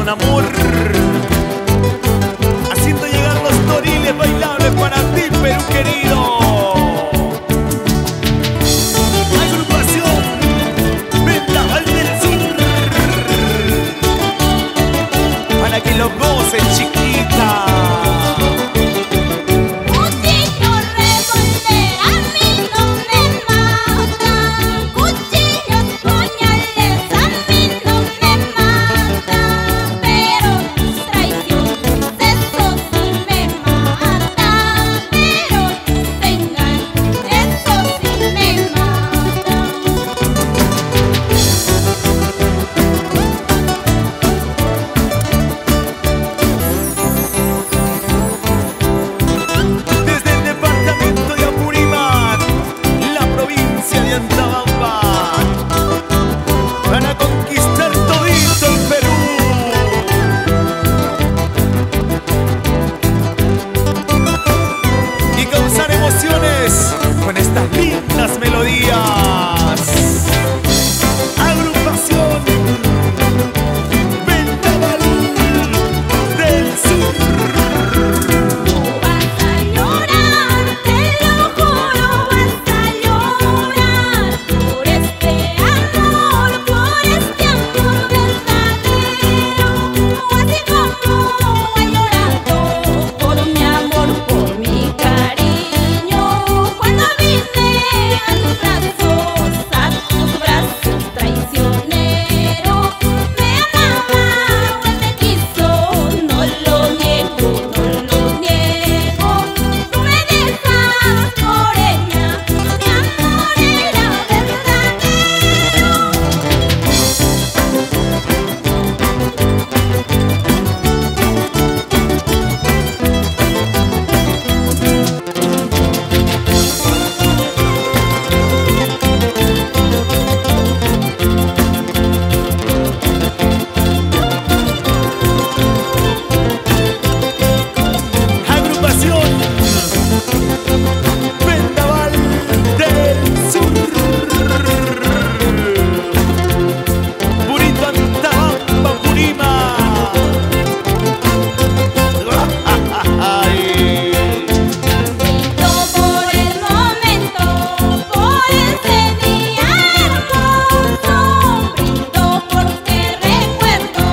con amor, haciendo llegar los toriles bailables para ti, Perú querido. Agrupación Vendaval del Sur, para que lo gocen, chiquita. Para conquistar todito el Perú, y causar emociones con estas lindas melodías. Agrupación Vendaval del Sur. Vendaval del Sur, Purito Antabamba, Purima. Brindo por el momento, por este día hermoso. Brindo porque recuerdo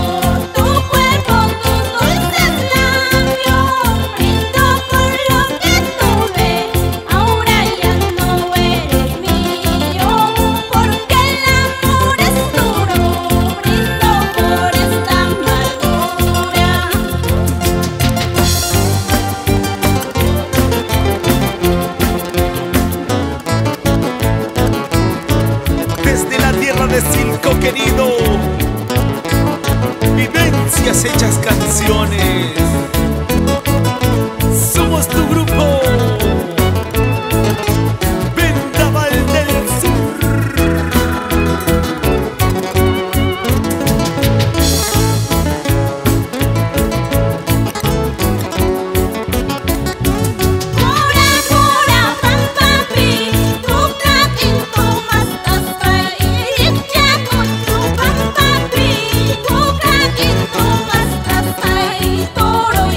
tu cuerpo, tus dulces labios. Brindo por lo que tuve, ahora ya no eres mío, porque el amor es duro. Brindo por esta amargura. Desde la tierra de Silco querido, vivencias hechas canciones. Somos tu grupo Vendaval del Sur. Cora, cora, pampapi, tukatin tumastasay. Ichakot tu pampapi, tukatin tumastasay. Toroy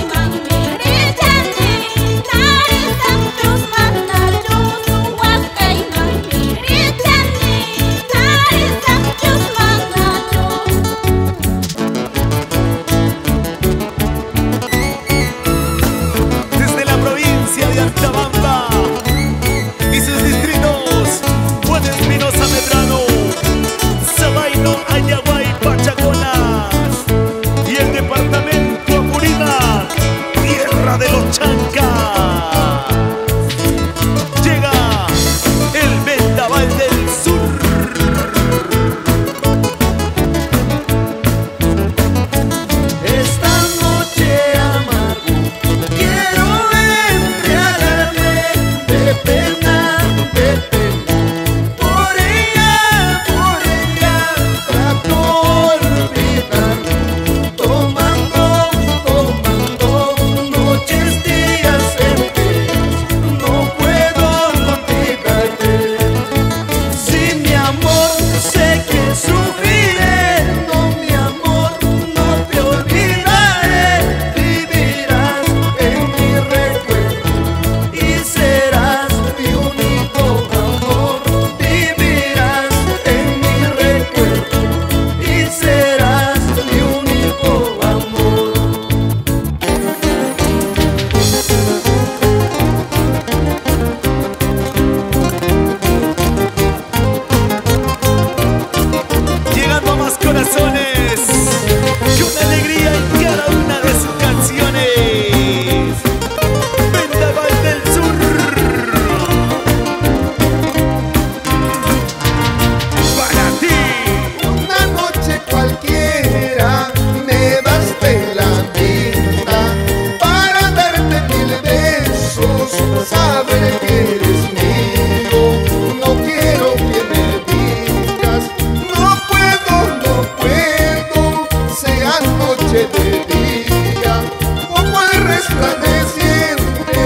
noche de día, como el resplandeciente.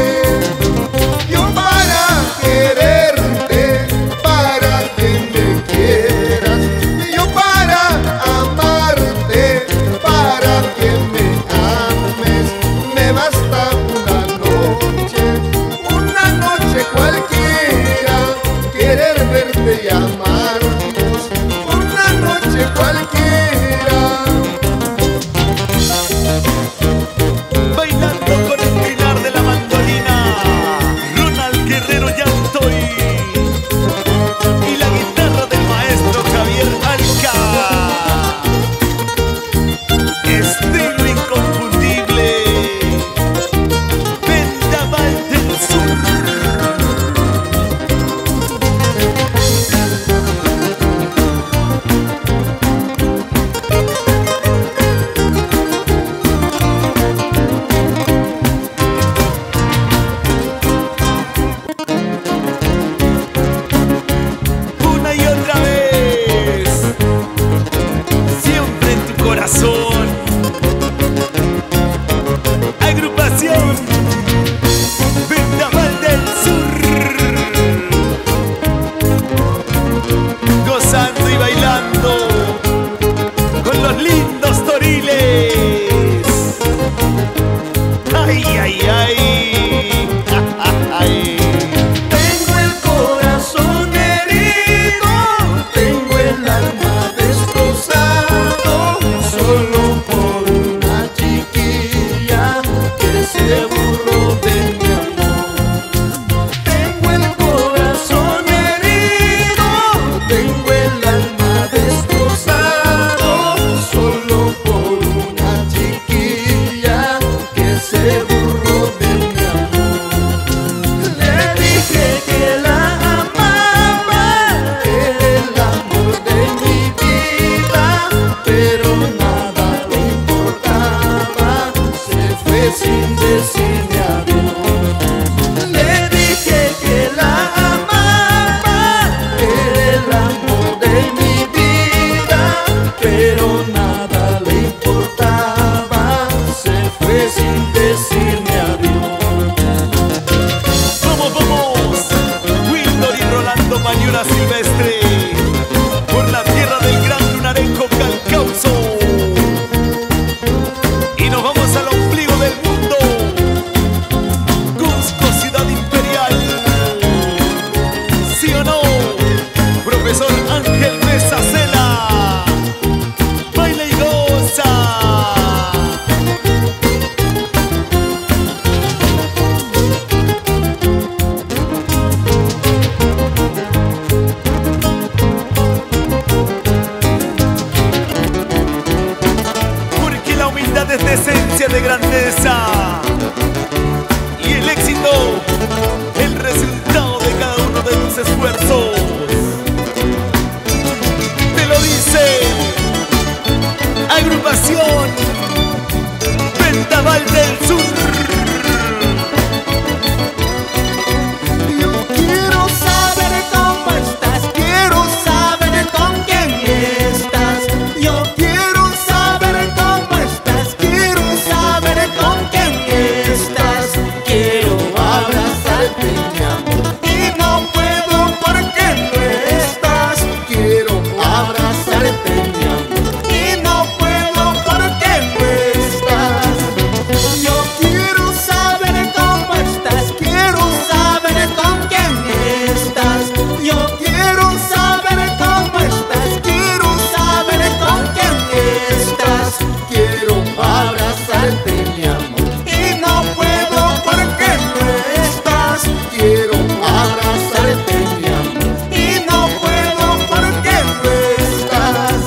Yo para quererte, para que me quieras, yo para amarte, para que me ames, me basta una noche cualquiera, querer verte y amarnos, una noche cualquiera. Bailando con el trinar de la mandolina, Ronald Guerrero ya estoy, y la guitarra del maestro Javier Alca. Estilo inconfundible, Vendaval del Sur. Una y otra vez, siempre en tu corazón. Agrupación Vendaval del Sur, gozando y bailando con los lindos toriles. Ay, ay, ay, ay. Tengo el corazón herido, tengo el alma destrozado, solo por una chiquilla que se burló de mi amor. Tengo el corazón herido, tengo el alma destrozado, solo por una chiquilla que se burló de mi amor. Le dije que la amaba, era el amor de mi vida, pero nada le importaba, se fue sin decirme adiós. Le dije que la amaba, era el amor de mi vida, pero nada le importaba, se fue sin decirme adiós. Vamos, vamos, Wildor y Rolando Pañuela Silvestre, por la tierra del gran lunarejo Calcauso. Y nos vamos al ombligo del mundo, Cusco, ciudad imperial. ¿Sí o no, profesor Ángel Mesa Cela? Baila y goza. Porque la humildad es de esencia de grandeza, y el éxito, el resultado de cada uno de tus esfuerzos. Te lo dice Agrupación Vendaval del Sur. Yo quiero saber cómo estás, quiero saber con quién estás. Yo quiero saber cómo estás, quiero saber con quién estás. Quiero abrazarte, mi amor, y no puedo porque no estás. Quiero abrazarte, mi amor, y no puedo porque no estás. Yo quiero saber cómo estás, quiero saber con quién estás. Yo quiero saber cómo estás, quiero saber con quién estás. Quiero abrazarte, mi amor, y no puedo porque no estás. Quiero abrazarte, mi amor, y no puedo porque no estás.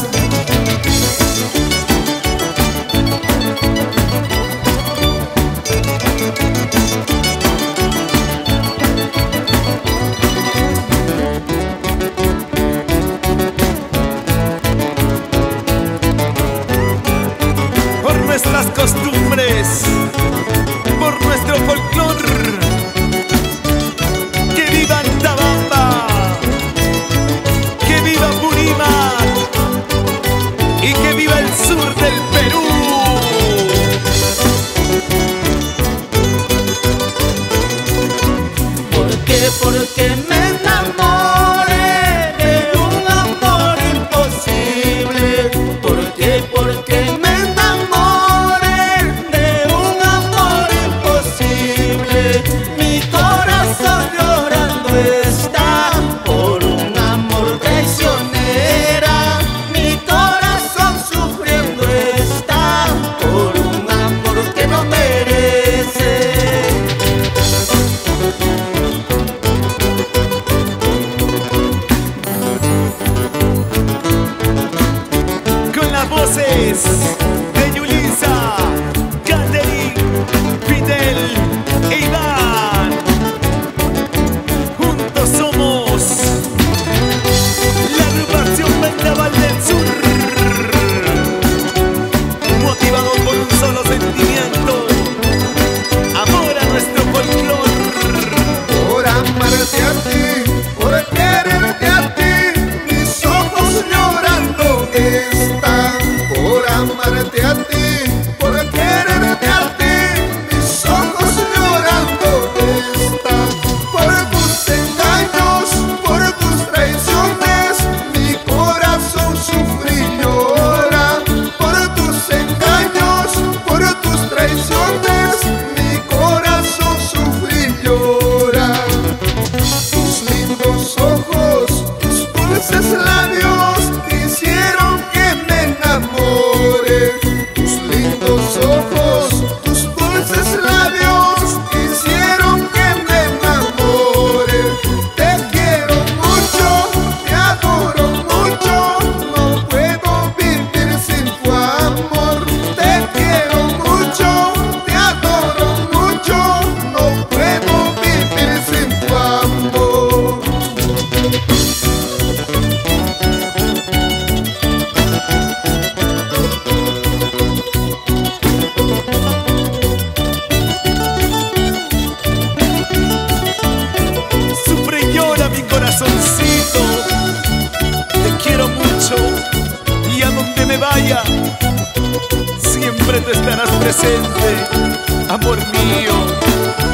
Por nuestras costumbres, por nuestro folclor. ¡Que viva Antabamba! ¡Que viva Purímac! ¡Y que viva el sur del Perú! siempre tú estarás presente, amor mío.